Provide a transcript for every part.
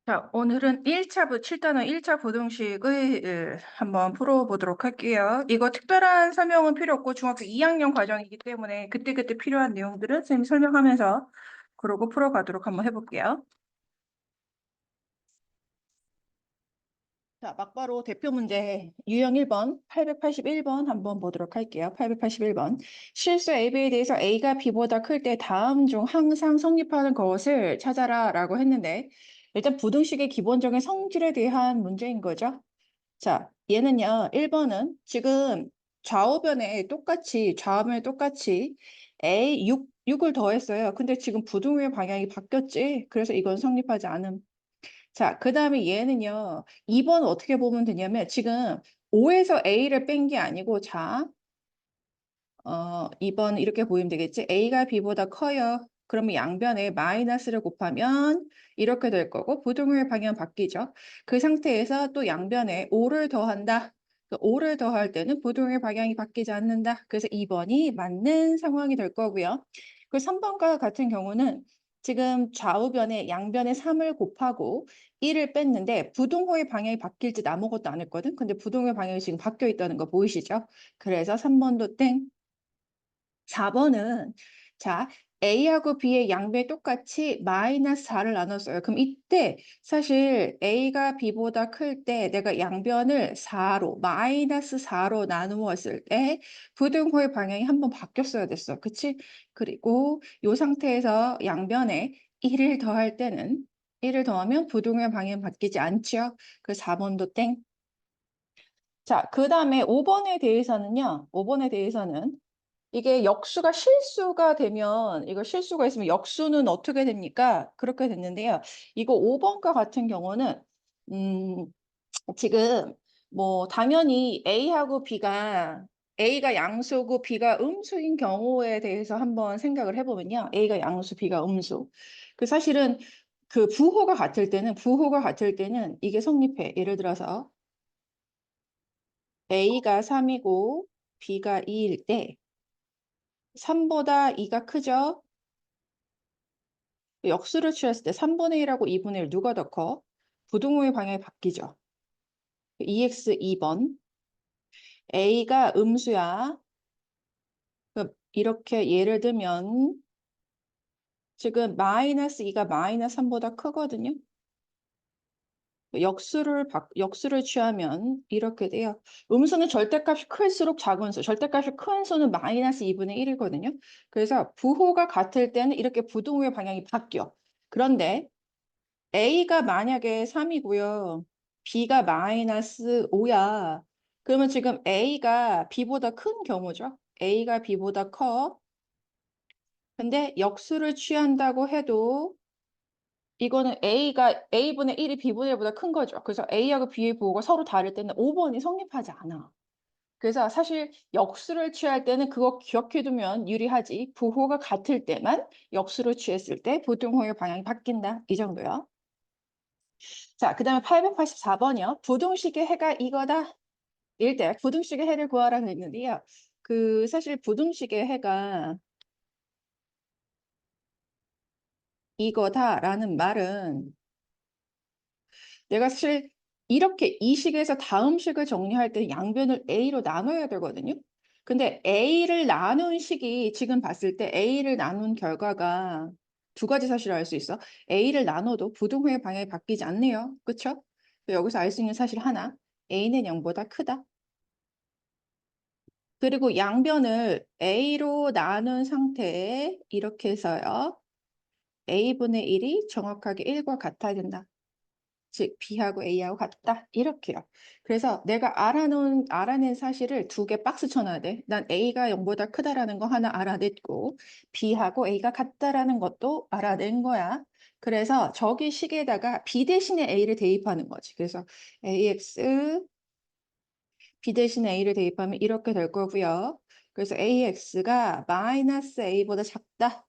자, 오늘은 7단원 1차 부등식의 한번 풀어보도록 할게요. 이거 특별한 설명은 필요 없고 중학교 2학년 과정이기 때문에 그때그때 필요한 내용들은 선생님이 설명하면서 그러고 풀어가도록 한번 해볼게요. 자, 막바로 대표 문제 유형 1번 881번 한번 보도록 할게요. 881번. 실수 AB에 대해서 A가 B보다 클 때 다음 중 항상 성립하는 것을 찾아라 라고 했는데 일단 부등식의 기본적인 성질에 대한 문제인 거죠. 자, 얘는요, 1번은 지금 좌우변에 똑같이 A 6을 더했어요. 근데 지금 부등호의 방향이 바뀌었지? 그래서 이건 성립하지 않음. 자, 그 다음에 얘는요, 2번 어떻게 보면 되냐면 지금 5에서 A를 뺀 게 아니고, 자, 2번 이렇게 보이면 되겠지? A가 B보다 커요. 그러면 양변에 마이너스를 곱하면 이렇게 될 거고 부등호의 방향 바뀌죠. 그 상태에서 또 양변에 5를 더한다. 그 5를 더할 때는 부등호의 방향이 바뀌지 않는다. 그래서 2번이 맞는 상황이 될 거고요. 그 3번과 같은 경우는 지금 좌우변에 양변에 3을 곱하고 1을 뺐는데 부등호의 방향이 바뀔 지 아무것도 안 했거든. 근데 부등호의 방향이 지금 바뀌어 있다는 거 보이시죠? 그래서 3번도 땡. 4번은 자 A하고 B의 양변 똑같이 마이너스 4를 나눴어요. 그럼 이때 사실 A가 B보다 클 때 내가 양변을 4로 마이너스 4로 나누었을 때 부등호의 방향이 한번 바뀌었어야 됐어. 그치? 그리고 이 상태에서 양변에 1을 더할 때는 1을 더하면 부등호의 방향이 바뀌지 않죠. 그 4번도 땡. 자, 그 다음에 5번에 대해서는 이게 역수가 실수가 되면 이거 실수가 있으면 역수는 어떻게 됩니까? 그렇게 됐는데요. 이거 5번과 같은 경우는 음, 지금 뭐 당연히 A가 양수고 B가 음수인 경우에 대해서 한번 생각을 해보면요. A가 양수, B가 음수. 그 사실은 그 부호가 같을 때는 이게 성립해. 예를 들어서 A가 3이고 B가 2일 때 3보다 2가 크죠? 역수를 취했을 때 3분의 1하고 2분의 1 누가 더 커? 부등호의 방향이 바뀌죠. EX 2번. A가 음수야. 이렇게 예를 들면 지금 마이너스 2가 마이너스 3보다 크거든요. 역수를 취하면 이렇게 돼요. 음수는 절대값이 클수록 작은 수, 절대값이 큰 수는 마이너스 2분의 1이거든요. 그래서 부호가 같을 때는 이렇게 부등호의 방향이 바뀌어. 그런데 A가 만약에 3이고요. B가 마이너스 5야. 그러면 지금 A가 B보다 큰 경우죠. A가 B보다 커. 근데 역수를 취한다고 해도 이거는 A분의 1이 B분의 1보다 큰 거죠. 그래서 A하고 B의 부호가 서로 다를 때는 5번이 성립하지 않아. 그래서 사실 역수를 취할 때는 그거 기억해두면 유리하지. 부호가 같을 때만 역수를 취했을 때 부등호의 방향이 바뀐다. 이 정도요. 자, 그 다음에 884번이요. 부등식의 해가 이거다. 일대 부등식의 해를 구하라고 했는데요. 사실 부등식의 해가 이거다라는 말은 내가 사실 이렇게 이 식에서 다음 식을 정리할 때 양변을 A로 나눠야 되거든요. 근데 A를 나눈 식이 지금 봤을 때 A를 나눈 결과가 두 가지 사실을 알 수 있어. A를 나눠도 부등호의 방향이 바뀌지 않네요. 그쵸? 여기서 알 수 있는 사실 하나. A는 0보다 크다. 그리고 양변을 A로 나눈 상태에 이렇게 해서요. A분의 1이 정확하게 1과 같아야 된다. 즉 B하고 A하고 같다. 이렇게요. 그래서 내가 알아낸 사실을 두 개 박스 쳐놔야 돼. 난 A가 0보다 크다라는 거 하나 알아냈고 B하고 A가 같다라는 것도 알아낸 거야. 그래서 저기 식에다가 B 대신에 A를 대입하는 거지. 그래서 AX B 대신에 A를 대입하면 이렇게 될 거고요. 그래서 AX가 마이너스 A보다 작다.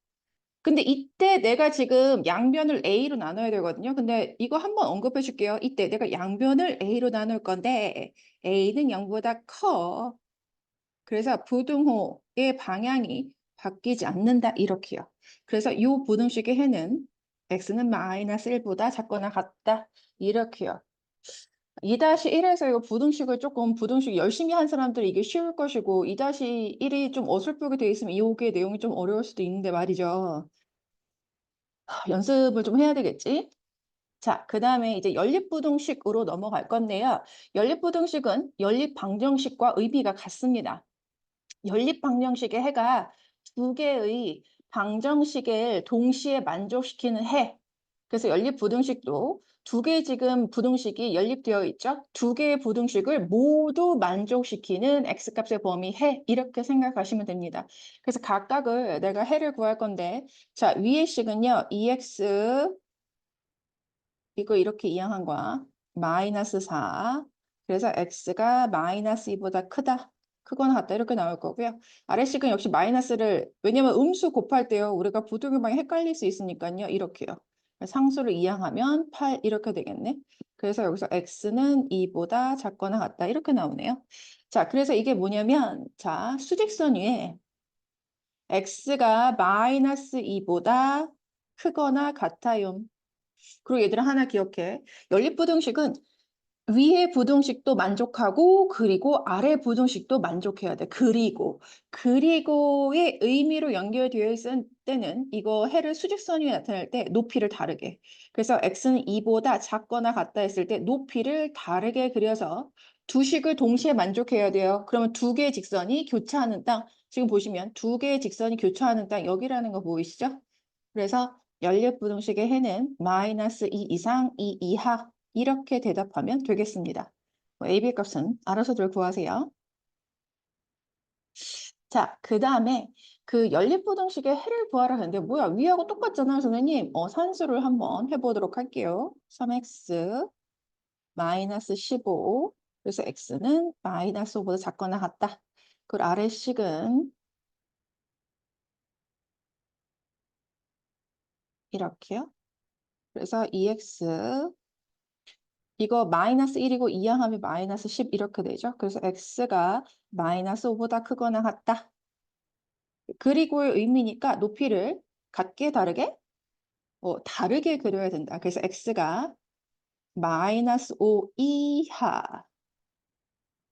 근데 이때 내가 지금 양변을 A로 나눠야 되거든요. 근데 이거 한번 언급해 줄게요. 이때 내가 양변을 A로 나눌 건데 A는 0보다 커. 그래서 부등호의 방향이 바뀌지 않는다. 이렇게요. 그래서 이 부등식의 해는 x는 마이너스 1보다 작거나 같다. 이렇게요. 2-1에서 이거 부등식을 조금 부등식 열심히 한 사람들이 이게 쉬울 것이고 2-1이 좀 어설프게 돼 있으면 이게 내용이 좀 어려울 수도 있는데 말이죠. 연습을 좀 해야 되겠지? 자, 그 다음에 이제 연립부등식으로 넘어갈 건데요. 연립부등식은 연립방정식과 의미가 같습니다. 연립방정식의 해가 두 개의 방정식을 동시에 만족시키는 해. 그래서 연립부등식도 두 개의 지금 부등식이 연립되어 있죠. 두 개의 부등식을 모두 만족시키는 x값의 범위 해. 이렇게 생각하시면 됩니다. 그래서 각각을 내가 해를 구할 건데 자, 위의 식은요. 2x 이거 이렇게 이항한 거야. 마이너스 4. 그래서 x가 마이너스 2보다 크다. 크거나 같다. 이렇게 나올 거고요. 아래식은 역시 마이너스를 왜냐면 음수 곱할 때요. 우리가 부등호방이 헷갈릴 수 있으니까요. 이렇게요. 상수를 이항하면 8 이렇게 되겠네. 그래서 여기서 x는 2보다 작거나 같다. 이렇게 나오네요. 자, 그래서 이게 뭐냐면 자, 수직선 위에 x가 마이너스 2보다 크거나 같아요. 그리고 얘들아 하나 기억해. 연립부등식은 위의 부등식도 만족하고 그리고 아래 부등식도 만족해야 돼. 그리고의 의미로 연결되어 있을 때는 이거 해를 수직선 위에 나타낼 때 높이를 다르게. 그래서 x는 2보다 작거나 같다 했을 때 높이를 다르게 그려서 두 식을 동시에 만족해야 돼요. 그러면 두 개의 직선이 교차하는 땅. 지금 보시면 두 개의 직선이 교차하는 땅 여기라는 거 보이시죠? 그래서 연립부등식의 해는 마이너스 2 이상 2 이하 이렇게 대답하면 되겠습니다. AB의 값은 알아서들 구하세요. 자, 그 다음에 그 연립부등식의 해를 구하라 하는데 뭐야 위하고 똑같잖아요 선생님. 산수를 한번 해보도록 할게요. 3x 마이너스 15 그래서 x는 마이너스 5보다 작거나 같다. 그리고 아래식은 이렇게요. 그래서 2x 이거 마이너스 1이고 이항하면 마이너스 10 이렇게 되죠. 그래서 x가 마이너스 5보다 크거나 같다. 그리고의 의미니까 높이를 같게 다르게 다르게 그려야 된다. 그래서 x가 마이너스 5 이하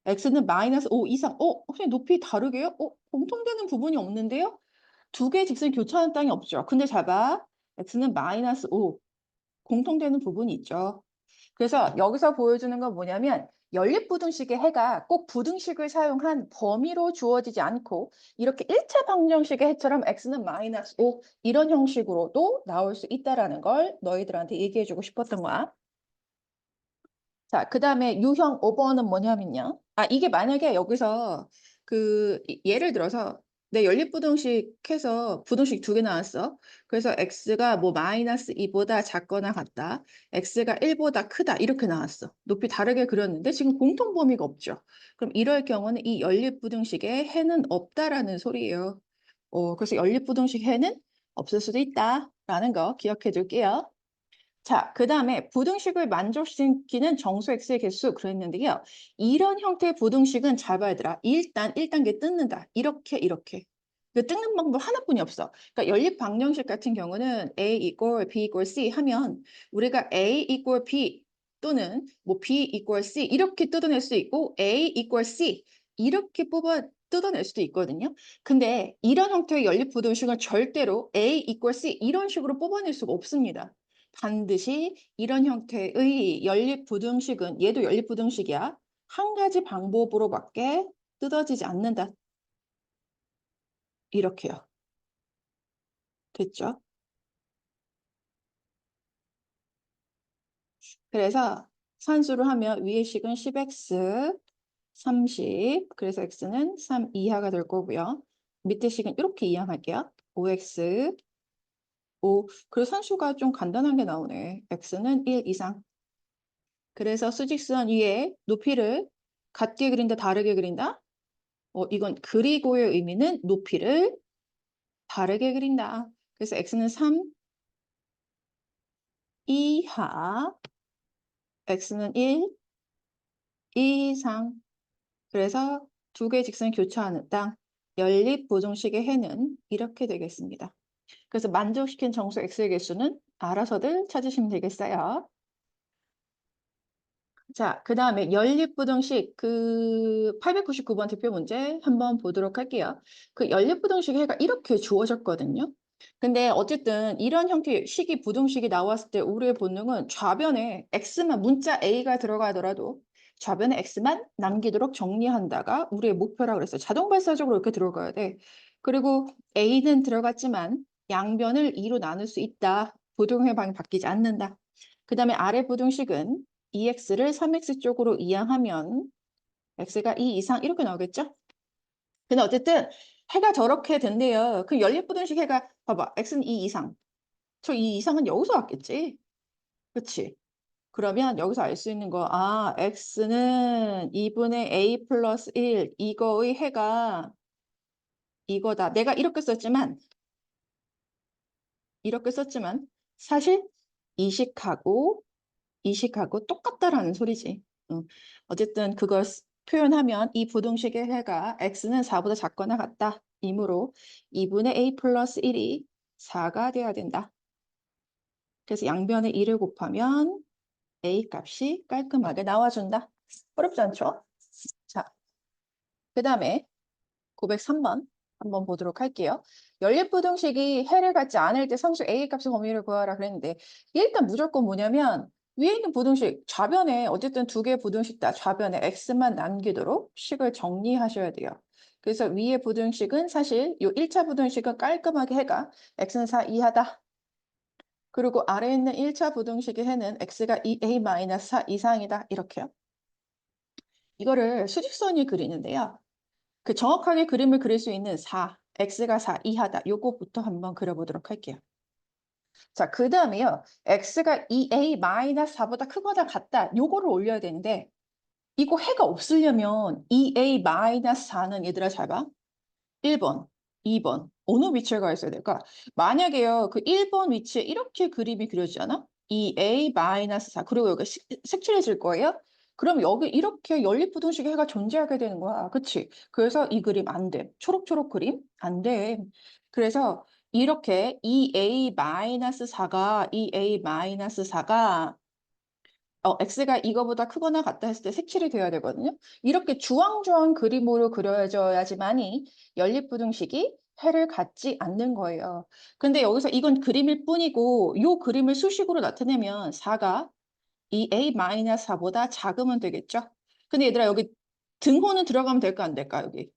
x는 마이너스 5 이상 그냥 높이 다르게요? 공통되는 부분이 없는데요? 두 개의 직선이 교차하는 땅이 없죠. 근데 잘 봐. x는 마이너스 5 공통되는 부분이 있죠. 그래서 여기서 보여주는 건 뭐냐면 연립부등식의 해가 꼭 부등식을 사용한 범위로 주어지지 않고 이렇게 일체 방정식의 해처럼 x는 마이너스 5 이런 형식으로도 나올 수 있다는 걸 너희들한테 얘기해주고 싶었던 거야. 자, 그 다음에 유형 5번은 뭐냐면요. 이게 만약에 여기서 예를 들어서 내 연립부등식 해서 부등식 두 개 나왔어. 그래서 x가 뭐 마이너스 2보다 작거나 같다. x가 1보다 크다. 이렇게 나왔어. 높이 다르게 그렸는데 지금 공통 범위가 없죠. 그럼 이럴 경우는 이 연립부등식에 해는 없다라는 소리예요. 그래서 연립부등식 해는 없을 수도 있다라는 거 기억해 둘게요. 자, 그 다음에 부등식을 만족시키는 정수 x의 개수 그랬는데요. 이런 형태의 부등식은 잘 봐야 되라. 일단 1단계 뜯는다. 이렇게. 그 뜯는 방법 하나뿐이 없어. 그러니까 연립 방정식 같은 경우는 A equal B equal C 하면 우리가 A equal B 또는 뭐 B equal C 이렇게 뜯어낼 수 있고 A equal C 이렇게 뜯어낼 수도 있거든요. 근데 이런 형태의 연립 부등식은 절대로 A equal C 이런 식으로 뽑아낼 수가 없습니다. 반드시 이런 형태의 연립부등식은 얘도 연립부등식이야. 한 가지 방법으로밖에 뜯어지지 않는다. 이렇게요. 됐죠? 그래서 산수를 하면 위의 식은 10x 30 그래서 x는 3 이하가 될 거고요. 밑에 식은 이렇게 이항할게요. 5x 5 그래서 산수가 좀 간단한 게 나오네. x는 1 이상 그래서 수직선 위에 높이를 같게 그린다 다르게 그린다? 이건 그리고의 의미는 높이를 다르게 그린다. 그래서 x는 3 이하, x는 1 이상. 그래서 두 개의 직선이 교차하는 땅, 연립 부등식의 해는 이렇게 되겠습니다. 그래서 만족시킨 정수 x의 개수는 알아서들 찾으시면 되겠어요. 자, 그 다음에 연립부등식 그 899번 대표 문제 한번 보도록 할게요. 그 연립부등식 해가 이렇게 주어졌거든요. 근데 어쨌든 이런 형태의 식이 부등식이 나왔을 때 우리의 본능은 좌변에 x만 문자 a가 들어가더라도 좌변에 x만 남기도록 정리한다가 우리의 목표라 그랬어요. 자동 발사적으로 이렇게 들어가야 돼. 그리고 a는 들어갔지만 양변을 2로 나눌 수 있다. 부등의 방이 바뀌지 않는다. 그 다음에 아래 부등식은 2x를 3x 쪽으로 이항하면 x가 2 이상 이렇게 나오겠죠? 근데 어쨌든 해가 저렇게 된대요. 그 연립부등식 해가 봐봐. x는 2 이상. 저 2 이상은 여기서 왔겠지. 그치? 그러면 여기서 알 수 있는 거, 아, x는 2분의 a 플러스 1 이거의 해가 이거다. 내가 이렇게 썼지만 사실 이식하고 이식하고 똑같다라는 소리지. 어쨌든 그걸 표현하면 이 부등식의 해가 x는 4보다 작거나 같다. 이므로 2분의 a 플러스 1이 4가 돼야 된다. 그래서 양변에 2를 곱하면 a 값이 깔끔하게 나와준다. 어렵지 않죠? 자, 그 다음에 903번 한번 보도록 할게요. 연립부등식이 해를 갖지 않을 때 상수 A 값의 범위를 구하라 그랬는데 일단 무조건 뭐냐면 위에 있는 부등식 좌변에 어쨌든 두 개의 부등식 다 좌변에 x만 남기도록 식을 정리하셔야 돼요. 그래서 위의 부등식은 사실 이 1차 부등식은 깔끔하게 해가 x는 4 이하다. 그리고 아래에 있는 1차 부등식의 해는 x가 2a-4 이상이다. 이렇게요. 이거를 수직선이 그리는데요. 그 정확하게 그림을 그릴 수 있는 4, x가 4 이하다. 요거부터 한번 그려보도록 할게요. 자, 그 다음에요. x가 2a-4보다 크거나 같다. 요거를 올려야 되는데 이거 해가 없으려면 2a-4는 얘들아 잘 봐. 1번, 2번 어느 위치에 가 있어야 될까? 만약에요. 그 1번 위치에 이렇게 그림이 그려지잖아? 2a-4 그리고 여기 색칠해질 거예요. 그럼 여기 이렇게 연립부등식의 해가 존재하게 되는 거야. 그치? 그래서 이 그림 안 돼. 초록초록 그림? 안 돼. 그래서 이렇게 2a-4가 x가 이거보다 크거나 같다 했을 때 색칠이 되어야 되거든요. 이렇게 주황주황 그림으로 그려져야지만이 연립부등식이 해를 갖지 않는 거예요. 근데 여기서 이건 그림일 뿐이고 이 그림을 수식으로 나타내면 4가 2a-4보다 작으면 되겠죠? 근데 얘들아 여기 등호는 들어가면 될까 안 될까 여기?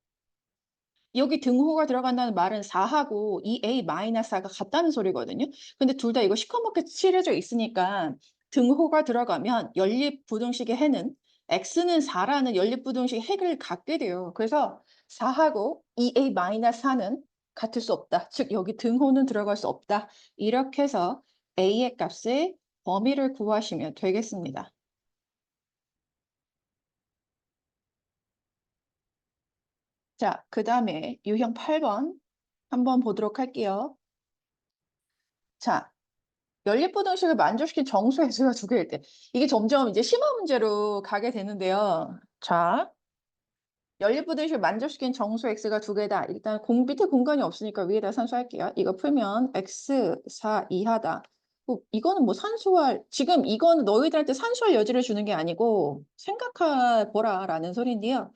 여기 등호가 들어간다는 말은 4하고 2a-4가 같다는 소리거든요. 근데 둘 다 이거 시커멓게 칠해져 있으니까 등호가 들어가면 연립부등식의 해는 x는 4라는 연립부등식 핵을 갖게 돼요. 그래서 4하고 2a-4는 같을 수 없다. 즉 여기 등호는 들어갈 수 없다. 이렇게 해서 a의 값의 범위를 구하시면 되겠습니다. 자, 그 다음에 유형 8번 한번 보도록 할게요. 자, 연립부등식을 만족시킨 정수 횟수가 두 개일 때 이게 점점 이제 심화 문제로 가게 되는데요. 자, 연립부등식을 만족시킨 정수 x가 두 개다. 일단 밑에 공간이 없으니까 위에다 산수할게요. 이거 풀면 x 4 이하다. 이거는 뭐 산수할 지금 이거는 너희들한테 산수할 여지를 주는 게 아니고 생각해 보라라는 소리인데요.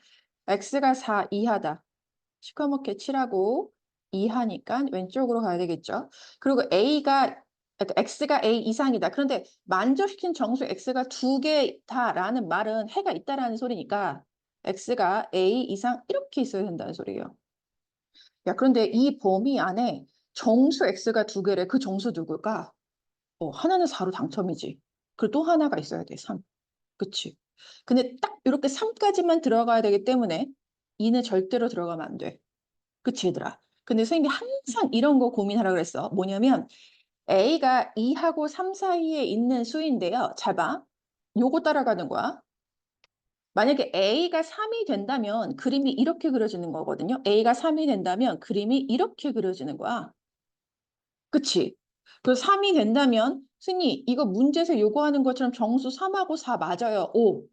x가 4 이하다. 시커멓게 칠하고 이하니까 왼쪽으로 가야 되겠죠. 그리고 x가 a 이상이다. 그런데 만족시킨 정수 x가 두 개다라는 말은 해가 있다라는 소리니까 x가 a 이상 이렇게 있어야 된다는 소리예요. 야, 그런데 이 범위 안에 정수 x가 두 개래. 그 정수 누굴까? 하나는 4로 당첨이지. 그리고 또 하나가 있어야 돼. 3. 그치? 근데 딱 이렇게 3까지만 들어가야 되기 때문에 2는 절대로 들어가면 안 돼. 그치, 얘들아? 근데 선생님이 항상 이런 거 고민하라 그랬어. 뭐냐면 A가 2하고 3 사이에 있는 수인데요. 잘 봐. 요거 따라가는 거야. 만약에 A가 3이 된다면 그림이 이렇게 그려지는 거거든요. A가 3이 된다면 그림이 이렇게 그려지는 거야. 그치? 그 3이 된다면 승희 이거 문제에서 요구하는 것처럼 정수 3하고 4 맞아요. 오.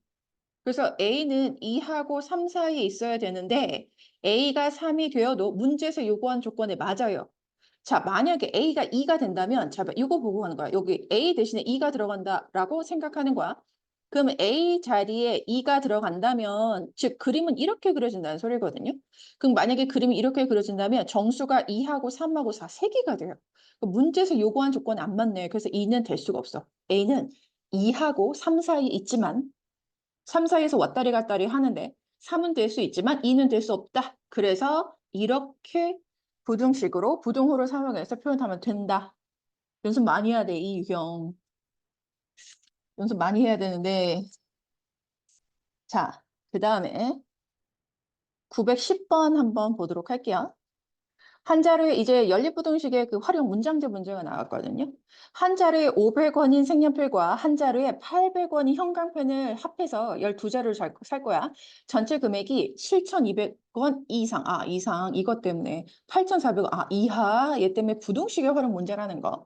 그래서 A는 2하고 3 사이에 있어야 되는데 A가 3이 되어도 문제에서 요구한 조건에 맞아요. 자, 만약에 A가 2가 된다면, 자, 이거 보고 하는 거야. 여기 A 대신에 2가 들어간다라고 생각하는 거야. 그러면 A 자리에 2가 들어간다면, 즉, 그림은 이렇게 그려진다는 소리거든요. 그럼 만약에 그림이 이렇게 그려진다면, 정수가 2하고 3하고 4, 3개가 돼요. 문제에서 요구한 조건이 안 맞네. 그래서 2는 될 수가 없어. A는 2하고 3 사이에 있지만, 3 사이에서 왔다리 갔다리 하는데, 3은 될 수 있지만 2는 될 수 없다. 그래서 이렇게 부등식으로 부등호를 사용해서 표현하면 된다. 연습 많이 해야 돼, 이 유형. 연습 많이 해야 되는데. 자, 그 다음에 910번 한번 보도록 할게요. 한 자루에 이제 연립부등식의 그 활용 문장제 문제가 나왔거든요. 한 자루에 500원인 색연필과 한 자루에 800원인 형광펜을 합해서 12자루를 살 거야. 전체 금액이 7,200원 이상. 아, 이상. 이것 때문에 8,400원. 아, 이하. 얘 때문에 부등식의 활용 문제라는 거.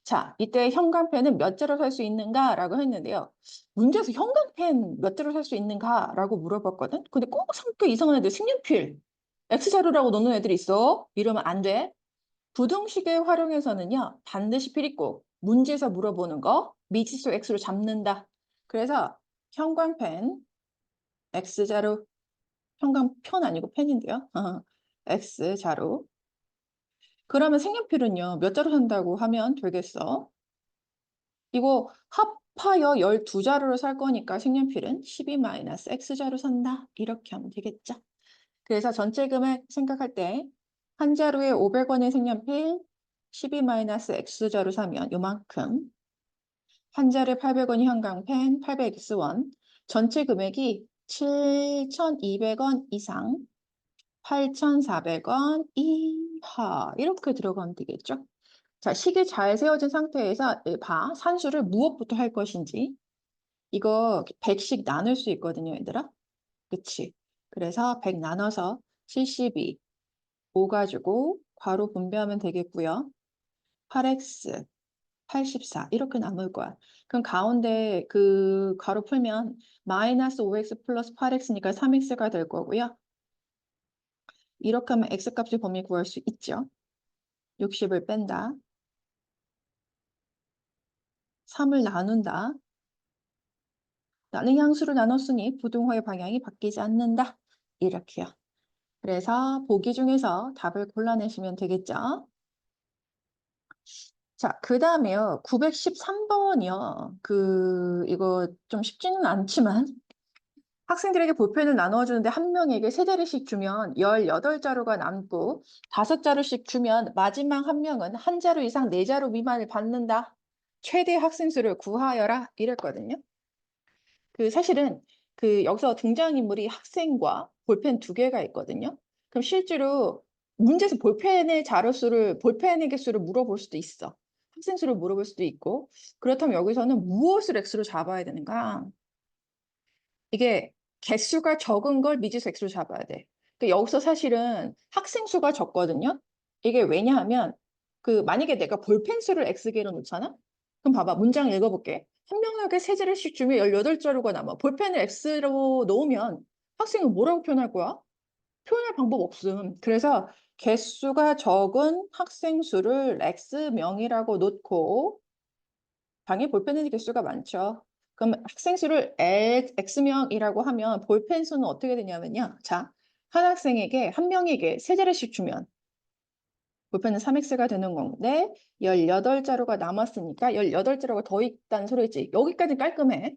자, 이때 형광펜은 몇 자루 살 수 있는가라고 했는데요. 문제에서 형광펜 몇 자루 살 수 있는가라고 물어봤거든. 근데 꼭 성격 이상한 애들 색연필 X자루라고 놓는 애들이 있어. 이러면 안 돼. 부등식의 활용에서는요. 반드시 필있고 문제에서 물어보는 거 미지수 X로 잡는다. 그래서 형광펜 X자루 형광펜 아니고 펜인데요. X자루 그러면 색연필은요. 몇 자루 산다고 하면 되겠어? 이거 합하여 12자루를 살 거니까 색연필은 12-X자루 산다. 이렇게 하면 되겠죠. 그래서 전체 금액 생각할 때 한 자루에 500원의 색연필 12-X자루 사면 요만큼 한 자루에 800원이 형광펜 800X원 전체 금액이 7,200원 이상 8,400원 이하 이렇게 들어가면 되겠죠. 자, 식이 잘 세워진 상태에서 봐. 산수를 무엇부터 할 것인지. 이거 100씩 나눌 수 있거든요, 얘들아. 그치? 그래서 100 나눠서 72, 5 가지고 괄호 분배하면 되겠고요. 8x, 84 이렇게 나눌 거야. 그럼 가운데 그 괄호 풀면 마이너스 5x 플러스 8x니까 3x가 될 거고요. 이렇게 하면 x값의 범위 구할 수 있죠. 60을 뺀다. 3을 나눈다. 나는 향수를 나눴으니 부등호의 방향이 바뀌지 않는다. 이렇게요. 그래서 보기 중에서 답을 골라내시면 되겠죠. 자, 그 다음에요. 913번이요. 이거 좀 쉽지는 않지만 학생들에게 볼펜을 나누어 주는데 한 명에게 3자루씩 주면 18자루가 남고 5자루씩 주면 마지막 한 명은 한 자루 이상 4자루 미만을 받는다. 최대 학생 수를 구하여라. 이랬거든요. 사실은 여기서 등장인물이 학생과 볼펜 2개가 있거든요. 그럼 실제로 문제에서 볼펜의 자료수를, 볼펜의 개수를 물어볼 수도 있어. 학생 수를 물어볼 수도 있고. 그렇다면 여기서는 무엇을 X로 잡아야 되는가? 이게 개수가 적은 걸 미지수 X로 잡아야 돼. 여기서 사실은 학생 수가 적거든요. 이게 왜냐하면 만약에 내가 볼펜 수를 X개로 놓잖아? 그럼 봐봐. 문장 읽어볼게. 한 명에게 3자루씩 주면 18자루가 남아. 볼펜을 X로 놓으면 학생은 뭐라고 표현할 거야? 표현할 방법 없음. 그래서 개수가 적은 학생 수를 X명이라고 놓고 당연히 볼펜의 개수가 많죠. 그럼 학생 수를 X명이라고 하면 볼펜 수는 어떻게 되냐면요. 자, 한 학생에게, 한 명에게 3자루씩 주면 볼펜은 3X가 되는 건데 18자루가 남았으니까 18자루가 더 있다는 소리지. 여기까지 깔끔해.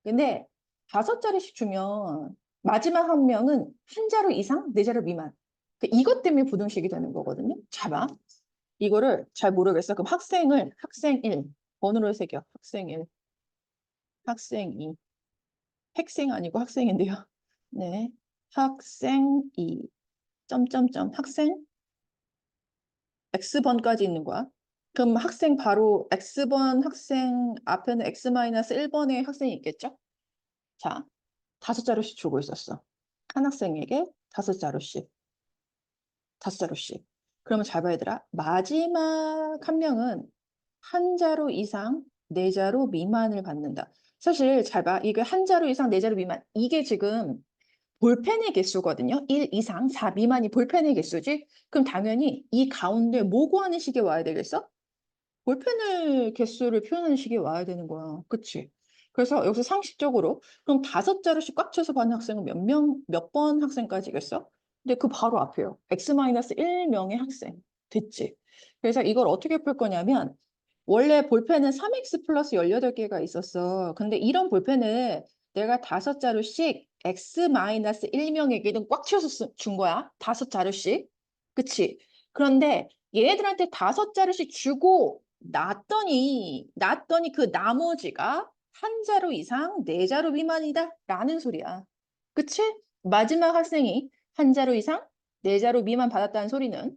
근데 5자루씩 주면 마지막 한 명은 한 자루 이상, 4자루 미만. 이것 때문에 부등식이 되는 거거든요. 잡아. 이거를 잘 모르겠어. 그럼 학생 1, 번호를 새겨. 학생 1, 학생 2. 핵생 아니고 학생인데요. 네. 학생 2, 점점점, 학생 X번까지 있는 거야. 그럼 학생 바로 X번 학생 앞에는 X-1번의 학생이 있겠죠? 자, 5자루씩 주고 있었어. 한 학생에게 5자루씩. 5자루씩. 그러면 잘 봐야 되라. 마지막 한 명은 한 자루 이상 4자루 미만을 받는다. 사실 잘 봐. 이게 한 자루 이상 4자루 미만. 이게 지금 볼펜의 개수거든요. 1 이상, 4 미만이 볼펜의 개수지? 그럼 당연히 이 가운데 뭐 구하는 식이 와야 되겠어? 볼펜의 개수를 표현하는 식이 와야 되는 거야. 그치? 그래서 여기서 상식적으로 그럼 5자루씩 꽉 채워서 받는 학생은 몇 번 학생까지겠어? 근데 그 바로 앞에요. x-1명의 학생. 됐지? 그래서 이걸 어떻게 풀 거냐면 원래 볼펜은 3x 플러스 18개가 있었어. 근데 이런 볼펜을 내가 5자루씩 x-1명에게는 꽉 채워서 준 거야. 5자루씩. 그치? 그런데 얘네들한테 5자루씩 주고 놨더니 그 나머지가 한 자루 이상 4자루 미만이다 라는 소리야. 그치? 마지막 학생이 한 자루 이상 4자루 미만 받았다는 소리는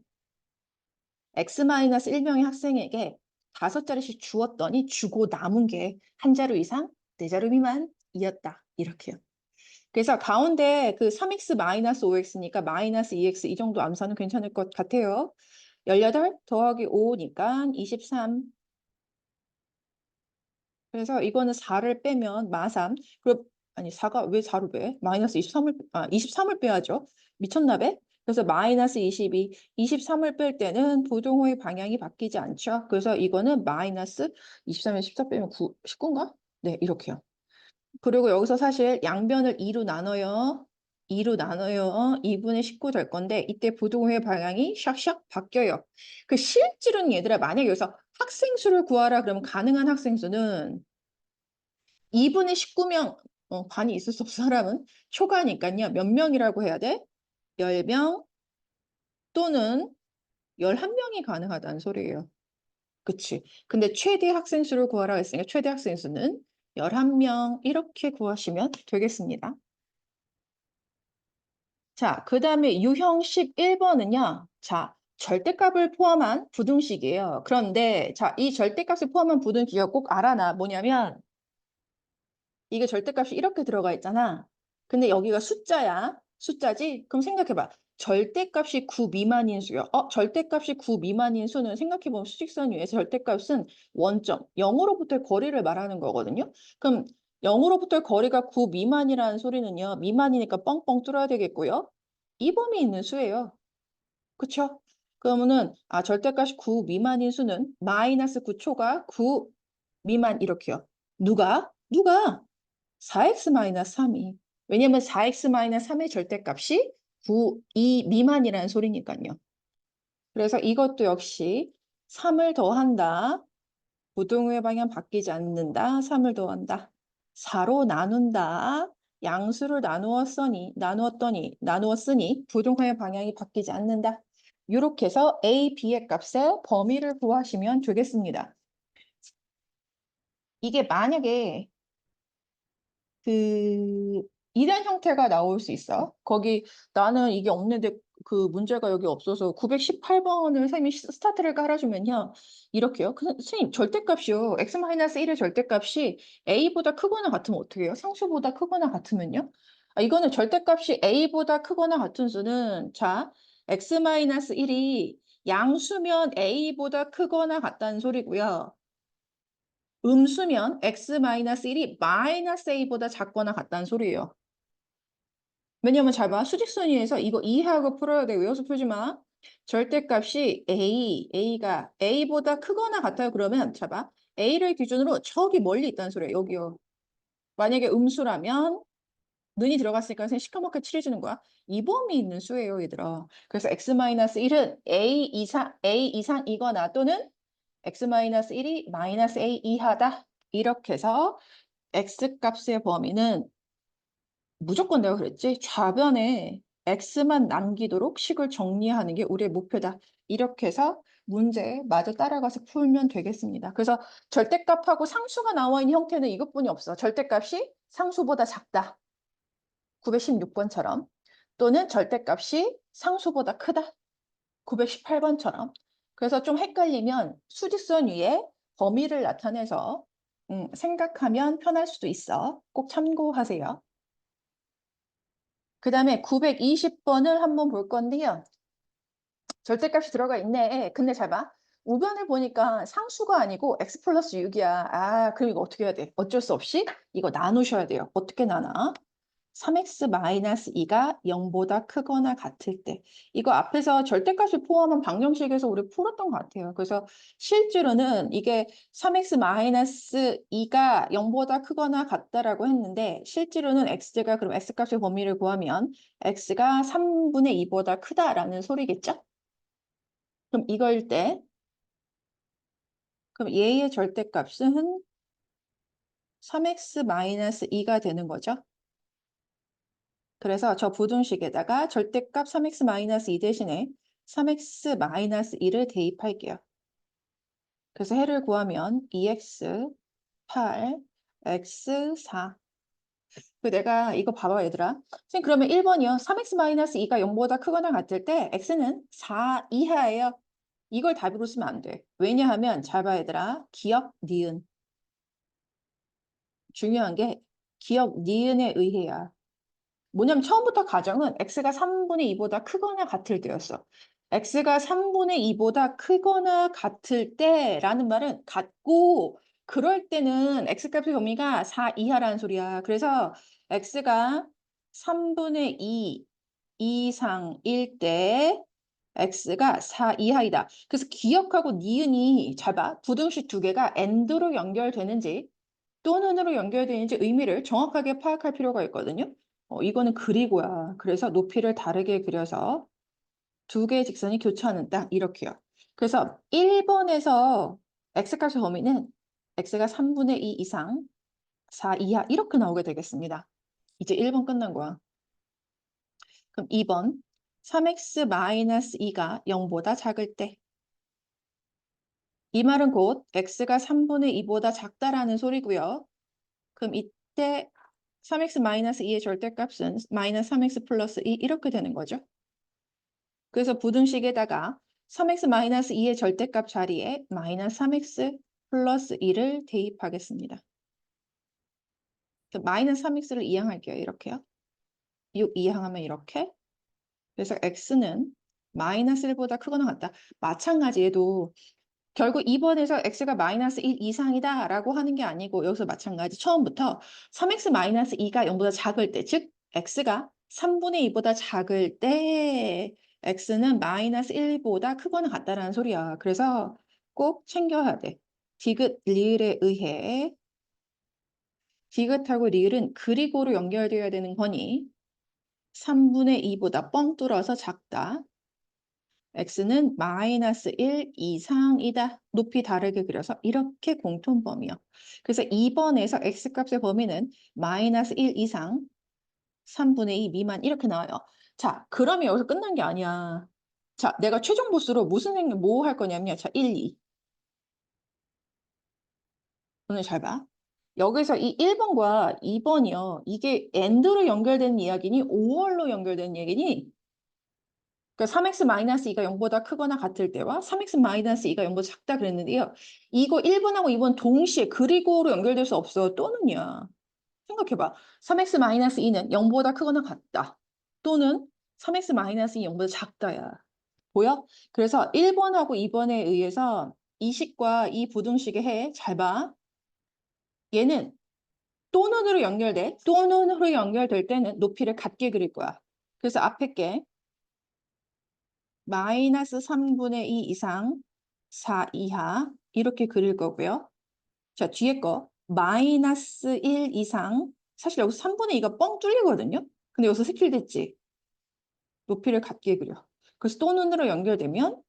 x-1명의 학생에게 5자루씩 주었더니 주고 남은 게 한 자루 이상 4자루 미만이었다. 이렇게요. 그래서 가운데 그 3x-5x니까 마이너스 2x 이 정도 암산은 괜찮을 것 같아요. 18 더하기 5니까 23. 그래서 이거는 4를 빼면 마3. 그럼 아니 4가 왜 4로 빼? 마이너스 23을 빼야죠. 미쳤나 배? 그래서 마이너스 22, 23을 뺄 때는 부등호의 방향이 바뀌지 않죠. 그래서 이거는 마이너스 23에서 14 빼면 19인가? 네, 이렇게요. 그리고 여기서 사실 양변을 2로 나눠요. 2로 나눠요. 2분의 19 될 건데 이때 부등호의 방향이 샥샥 바뀌어요. 그 실질은 얘들아 만약에 여기서 학생 수를 구하라 그러면 가능한 학생 수는 2분의 19명 반이 있을 수 없어 사람은 초과니까요. 몇 명이라고 해야 돼? 10명 또는 11명이 가능하다는 소리예요. 그치? 근데 최대 학생 수를 구하라 했으니까 최대 학생 수는 11명 이렇게 구하시면 되겠습니다. 자, 그 다음에 유형 11번은요. 자, 절대값을 포함한 부등식이에요. 그런데 자, 이 절대값을 포함한 부등식이 꼭 알아놔. 뭐냐면 이게 절대값이 이렇게 들어가 있잖아. 근데 여기가 숫자야. 숫자지? 그럼 생각해봐. 절대값이 9 미만인 수요. 절대값이 9 미만인 수는 생각해보면 수직선 위에서 절대값은 원점, 0으로부터의 거리를 말하는 거거든요. 그럼 0으로부터의 거리가 9 미만이라는 소리는요. 미만이니까 뻥뻥 뚫어야 되겠고요. 이 범위 있는 수예요. 그쵸? 그러면은 절대값이 9 미만인 수는 마이너스 9초가 9 미만 이렇게요. 누가? 4x-3이. 왜냐면 4x-3의 절대값이 9, 2 미만이라는 소리니까요. 그래서 이것도 역시 3을 더한다. 부등호의 방향 바뀌지 않는다. 3을 더한다. 4로 나눈다. 양수를 나누었으니 부등호의 방향이 바뀌지 않는다. 이렇게 해서 A, B의 값의 범위를 구하시면 되겠습니다. 이게 만약에 이런 형태가 나올 수 있어. 거기 나는 이게 없는데 그 문제가 여기 없어서 918번을 선생님이 스타트를 깔아주면요. 이렇게요. 선생님 절대값이요. x-1의 절대값이 a보다 크거나 같으면 어떻게 해요? 상수보다 크거나 같으면요? 이거는 절대값이 a보다 크거나 같은 수는 자 x-1이 양수면 a보다 크거나 같다는 소리고요. 음수면 x-1이 마이너스 a보다 작거나 같다는 소리예요. 왜냐면 잘 봐. 수직선 위에서 이거 이해하고 풀어야 돼. 외워서 풀지 마. 절대값이 a가 a보다 크거나 같아요. 그러면 잘 봐. a를 기준으로 저기 멀리 있다는 소리예요. 여기요. 만약에 음수라면 는이 들어갔으니까 그냥 시커멓게 칠해주는 거야. 이 범위 있는 수예요, 얘들아. 그래서 x-1은 a 이상이거나 또는 x-1이 마이너스 a 이하다. 이렇게 해서 x값의 범위는 무조건 내가 그랬지. 좌변에 x만 남기도록 식을 정리하는 게 우리의 목표다. 이렇게 해서 문제 마저 따라가서 풀면 되겠습니다. 그래서 절대값하고 상수가 나와 있는 형태는 이것뿐이 없어. 절대값이 상수보다 작다. 916번처럼 또는 절대값이 상수보다 크다. 918번처럼. 그래서 좀 헷갈리면 수직선 위에 범위를 나타내서 생각하면 편할 수도 있어. 꼭 참고하세요. 그 다음에 920번을 한번 볼 건데요. 절대값이 들어가 있네. 근데 잘 봐. 우변을 보니까 상수가 아니고 x 플러스 6이야. 그럼 이거 어떻게 해야 돼? 어쩔 수 없이 이거 나누셔야 돼요. 어떻게 나눠? 3x-2가 0보다 크거나 같을 때. 이거 앞에서 절대값을 포함한 방정식에서 우리 풀었던 것 같아요. 그래서 실제로는 이게 3x-2가 0보다 크거나 같다라고 했는데 실제로는 x가 그럼 x값의 범위를 구하면 x가 3분의 2보다 크다라는 소리겠죠? 그럼 이거일 때 그럼 얘의 절대값은 3x-2가 되는 거죠. 그래서 저 부등식에다가 절대값 3x-2 대신에 3x-2를 대입할게요. 그래서 해를 구하면 2x, 8, x, 4. 내가 이거 봐봐 얘들아. 선생님 그러면 1번이요. 3x-2가 0보다 크거나 같을 때 x는 4 이하예요. 이걸 답으로 쓰면 안 돼. 왜냐하면 잘 봐 얘들아. 기억, 니은. 중요한 게 기억, 니은에 의해야. 뭐냐면 처음부터 가정은 x가 3분의 2보다 크거나 같을 때였어. x가 3분의 2보다 크거나 같을 때라는 말은 같고 그럴 때는 x값의 범위가 4 이하라는 소리야. 그래서 x가 3분의 2 이상일 때 x가 4 이하이다. 그래서 기억하고 니은이 잘 봐. 부등식 두 개가 and로 연결되는지 또는으로 연결되는지 의미를 정확하게 파악할 필요가 있거든요. 이거는 그리고야. 그래서 높이를 다르게 그려서 두 개의 직선이 교차하는 딱 이렇게요. 그래서 1번에서 x값의 범위는 x가 3분의 2 이상 4 이하 이렇게 나오게 되겠습니다. 이제 1번 끝난 거야. 그럼 2번 3x-2가 0보다 작을 때 이 말은 곧 x가 3분의 2보다 작다라는 소리고요. 그럼 이때 3x-2의 절대값은 마이너스 3x 플러스 2 이렇게 되는 거죠. 그래서 부등식에다가 3x-2의 절대값 자리에 마이너스 3x 플러스 2를 대입하겠습니다. 마이너스 3x를 이항할게요. 이렇게요. 6 이항하면 이렇게. 그래서 x는 마이너스 1보다 크거나 같다. 마찬가지 얘도 결국 2번에서 x가 마이너스 1 이상이다 라고 하는 게 아니고 여기서 마찬가지 처음부터 3x-2가 0보다 작을 때 즉 x가 3분의 2보다 작을 때 x는 마이너스 1보다 크거나 같다라는 소리야. 그래서 꼭 챙겨야 돼. 디귿, 리을에 의해 디귿하고 리을은 그리고로 연결되어야 되는 거니 3분의 2보다 뻥 뚫어서 작다. x는 마이너스 1 이상이다. 높이 다르게 그려서 이렇게 공통범위요. 그래서 2번에서 x값의 범위는 마이너스 1 이상 3분의 2 미만 이렇게 나와요. 자, 그러면 여기서 끝난 게 아니야. 자, 내가 최종 보수로 뭐 할 거냐면요. 자, 1, 2. 오늘 잘 봐. 여기서 이 1번과 2번이요. 이게 and로 연결되는 이야기니 5월로 연결되는 얘기니 그러니까 3x-2가 0보다 크거나 같을 때와 3x-2가 0보다 작다 그랬는데요. 이거 1번하고 2번 동시에 그리고로 연결될 수 없어. 또는이야. 생각해봐. 3x-2는 0보다 크거나 같다. 또는 3x-2 0보다 작다야. 보여? 그래서 1번하고 2번에 의해서 이 식과 이 부등식의 해, 잘 봐. 얘는 또는으로 연결돼. 또는으로 연결될 때는 높이를 같게 그릴 거야. 그래서 앞에 게 마이너스 3분의 2 이상 4 이하 이렇게 그릴 거고요. 자, 뒤에 거 마이너스 1 이상 사실 여기서 3분의 2가 뻥 뚫리거든요. 근데 여기서 스킬됐지. 높이를 같게 그려. 그래서 또는으로 연결되면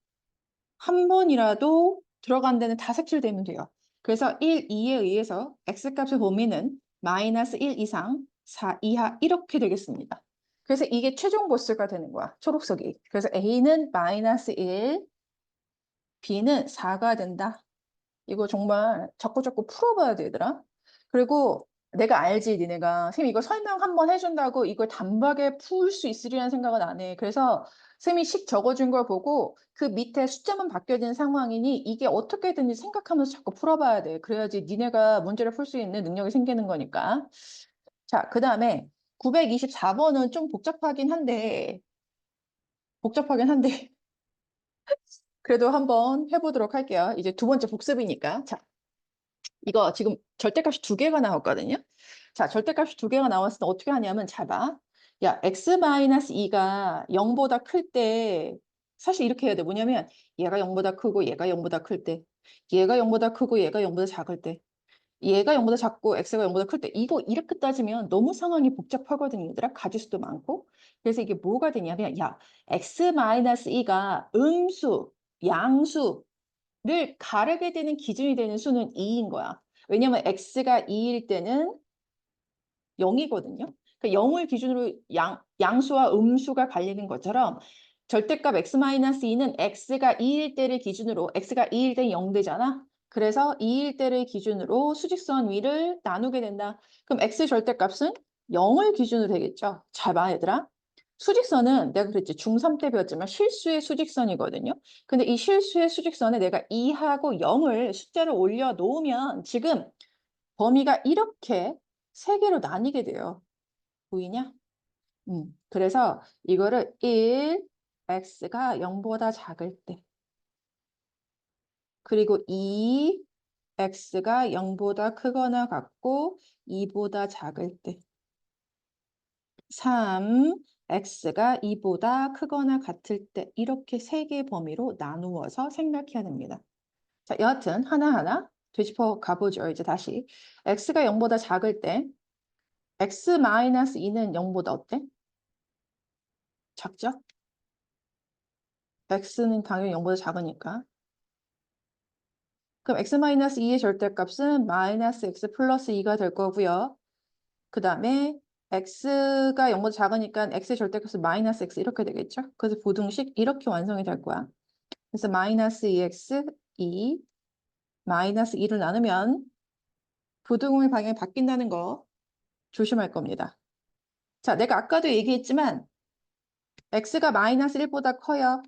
한 번이라도 들어간 데는 다 색칠되면 돼요. 그래서 1, 2에 의해서 x값의 범위는 마이너스 1 이상 4 이하 이렇게 되겠습니다. 그래서 이게 최종 보스가 되는 거야. 초록색이. 그래서 A는 마이너스 1, B는 4가 된다. 이거 정말 자꾸자꾸 풀어봐야 되더라. 그리고 내가 알지, 니네가. 선생님 이거 설명 한번 해준다고 이걸 단박에 풀 수 있으리라는 생각은 안 해. 그래서 선생님이 식 적어준 걸 보고 그 밑에 숫자만 바뀌어진 상황이니 이게 어떻게든지 생각하면서 자꾸 풀어봐야 돼. 그래야지 니네가 문제를 풀 수 있는 능력이 생기는 거니까. 자, 그 다음에 924번은 좀 복잡하긴 한데 그래도 한번 해보도록 할게요. 이제 두 번째 복습이니까. 자, 이거 지금 절대값이 두 개가 나왔거든요. 자, 절대값이 두 개가 나왔을 때 어떻게 하냐면 잘 봐. 야, x-2가 0보다 클 때 사실 이렇게 해야 돼. 뭐냐면 얘가 0보다 크고 얘가 0보다 클 때, 얘가 0보다 크고 얘가 0보다 작을 때, 얘가 0보다 작고 x가 0보다 클 때 이거 이렇게 따지면 너무 상황이 복잡하거든요. 얘들아. 가지수도 많고. 그래서 이게 뭐가 되냐면 야, x-2가 음수, 양수를 가르게 되는 기준이 되는 수는 2인 거야. 왜냐면 x가 2일 때는 0이거든요. 그러니까 0을 기준으로 양수와 음수가 갈리는 것처럼 절대값 x-2는 x가 2일 때를 기준으로 x가 2일 때 0 되잖아. 그래서 2일 때를 기준으로 수직선 위를 나누게 된다. 그럼 x 절대값은 0을 기준으로 되겠죠. 잘 봐, 얘들아. 수직선은 내가 그랬지. 중3 때 배웠지만 실수의 수직선이거든요. 근데 이 실수의 수직선에 내가 2하고 0을 숫자를 올려놓으면 지금 범위가 이렇게 세 개로 나뉘게 돼요. 보이냐? 그래서 이거를 1, x가 0보다 작을 때, 그리고 2, x가 0보다 크거나 같고 2보다 작을 때, 3, x가 2보다 크거나 같을 때 이렇게 세 개 범위로 나누어서 생각해야 됩니다. 자, 여하튼 하나하나 되짚어 가보죠. 이제 다시 x가 0보다 작을 때 x-2는 0보다 어때? 작죠? x는 당연히 0보다 작으니까. 그럼 x-2의 절대값은 마이너스 x 플러스 2가 될 거고요. 그 다음에 x가 0보다 작으니까 x의 절대값은 마이너스 x 이렇게 되겠죠? 그래서 부등식 이렇게 완성이 될 거야. 그래서 마이너스 2x 2 마이너스 2를 나누면 부등호의 방향이 바뀐다는 거 조심할 겁니다. 자, 내가 아까도 얘기했지만 x가 마이너스 1보다 커요.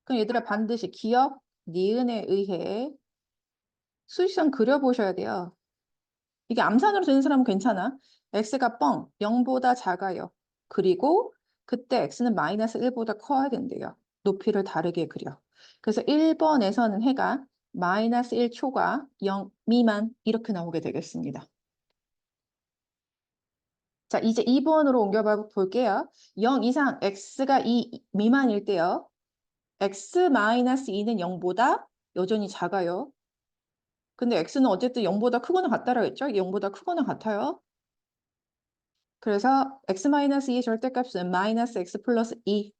그럼 얘들아 반드시 기억, 니은에 의해 수식선 그려보셔야 돼요. 이게 암산으로 되는 사람은 괜찮아. x가 0보다 작아요. 그리고 그때 x는 마이너스 1보다 커야 된대요. 높이를 다르게 그려. 그래서 1번에서는 해가 마이너스 1초과 0 미만 이렇게 나오게 되겠습니다. 자, 이제 2번으로 옮겨봐 볼게요. 0 이상 x가 2 미만일 때요. x-2는 0보다 여전히 작아요. 근데 x는 어쨌든 0보다 크거나 같다라고 했죠? 0보다 크거나 같아요. 그래서 x-2의 절대값은 마이너스 x 플러스 2.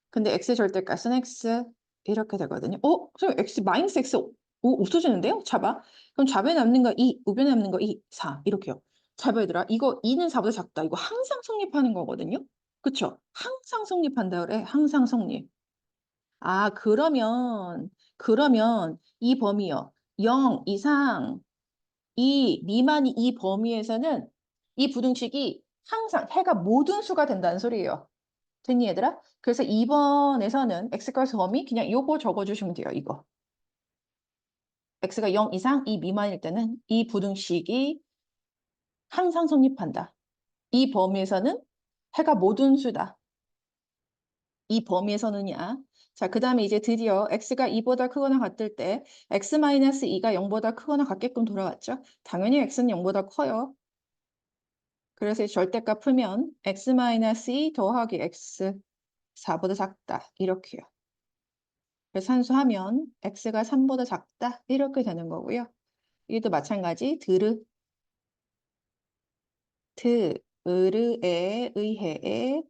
근데 x의 절대값은 x 이렇게 되거든요. 그럼 x 마이너스 x 없어지는데요? 잡아. 그럼 좌변에 남는 거 2, 우변에 남는 거 2, 4 이렇게요. 잡아 얘들아. 이거 2는 4보다 작다. 이거 항상 성립하는 거거든요. 그쵸? 항상 성립한다 그래. 항상 성립. 아, 그러면 이 범위요. 0 이상 2 미만이 이 범위에서는 이 부등식이 항상 해가 모든 수가 된다는 소리예요. 됐니 얘들아? 그래서 2번에서는 x값 범위 그냥 요거 적어주시면 돼요. 이거. x가 0 이상 2 미만일 때는 이 부등식이 항상 성립한다. 이 범위에서는 해가 모든 수다. 이 범위에서는야. 자, 그 다음에 이제 드디어 x가 2보다 크거나 같을 때 x-2가 0보다 크거나 같게끔 돌아왔죠. 당연히 x는 0보다 커요. 그래서 절대값 풀면 x-2 더하기 x 4보다 작다. 이렇게요. 그래서 산수하면 x가 3보다 작다. 이렇게 되는 거고요. 이것도 마찬가지 으르에 의해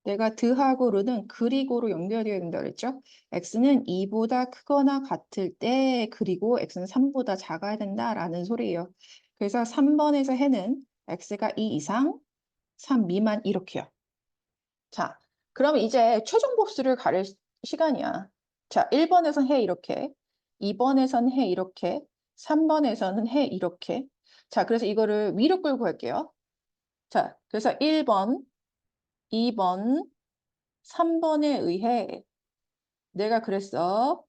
내가 드하고 르는 그리고로 연결되어야 된다 그랬죠? x는 2보다 크거나 같을 때 그리고 x는 3보다 작아야 된다라는 소리예요. 그래서 3번에서 해는 x가 2 이상 3 미만 이렇게요. 자, 그럼 이제 최종 복수를 가릴 시간이야. 자, 1번에서는 해 이렇게, 2번에서는 해 이렇게, 3번에서는 해 이렇게. 자, 그래서 이거를 위로 끌고 갈게요. 자, 그래서 1번, 2번, 3번에 의해 내가 그랬어.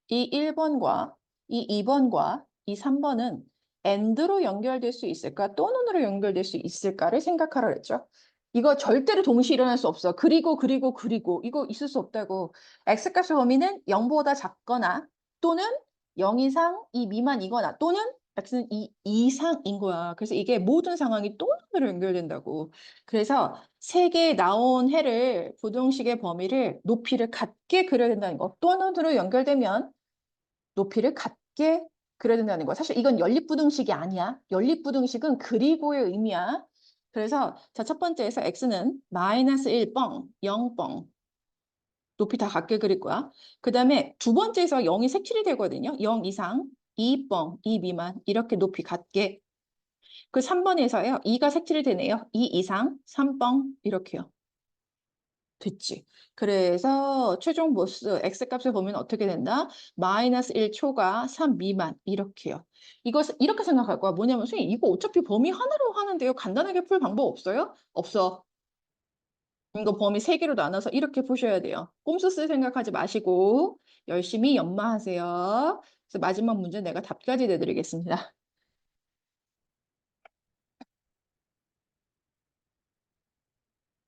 이 1번과 이 2번과 이 3번은 AND로 연결될 수 있을까? 또는으로 연결될 수 있을까를 생각하라 그랬죠. 이거 절대로 동시에 일어날 수 없어. 그리고 이거 있을 수 없다고. x값의 범위는 0보다 작거나 또는 0 이상 2 미만이거나 또는 x는 2 이상인 거야. 그래서 이게 모든 상황이 또 하나로 연결된다고. 그래서 세 개 나온 해를 부등식의 범위를 높이를 같게 그려야 된다는 거. 또 하나로 연결되면 높이를 같게 그려야 된다는 거. 사실 이건 연립부등식이 아니야. 연립부등식은 그리고의 의미야. 그래서 자, 첫 번째에서 x는 마이너스 1 뻥, 0 뻥. 높이 다 같게 그릴 거야. 그 다음에 두 번째에서 0이 색칠이 되거든요. 0 이상, 2 뻥, 2 미만 이렇게 높이 같게. 그 3번에서요. 2가 색칠이 되네요. 2 이상, 3 뻥 이렇게요. 됐지. 그래서 최종 보수 x값을 보면 어떻게 된다? 마이너스 1 초과 3 미만 이렇게요. 이것을 이렇게 생각할 거야. 뭐냐면 선생님 이거 어차피 범위 하나로 하는데요. 간단하게 풀 방법 없어요? 없어. 이거 범위 3개로 나눠서 이렇게 푸셔야 돼요. 꼼수 쓸 생각하지 마시고 열심히 연마하세요. 그래서 마지막 문제 내가 답까지 내드리겠습니다.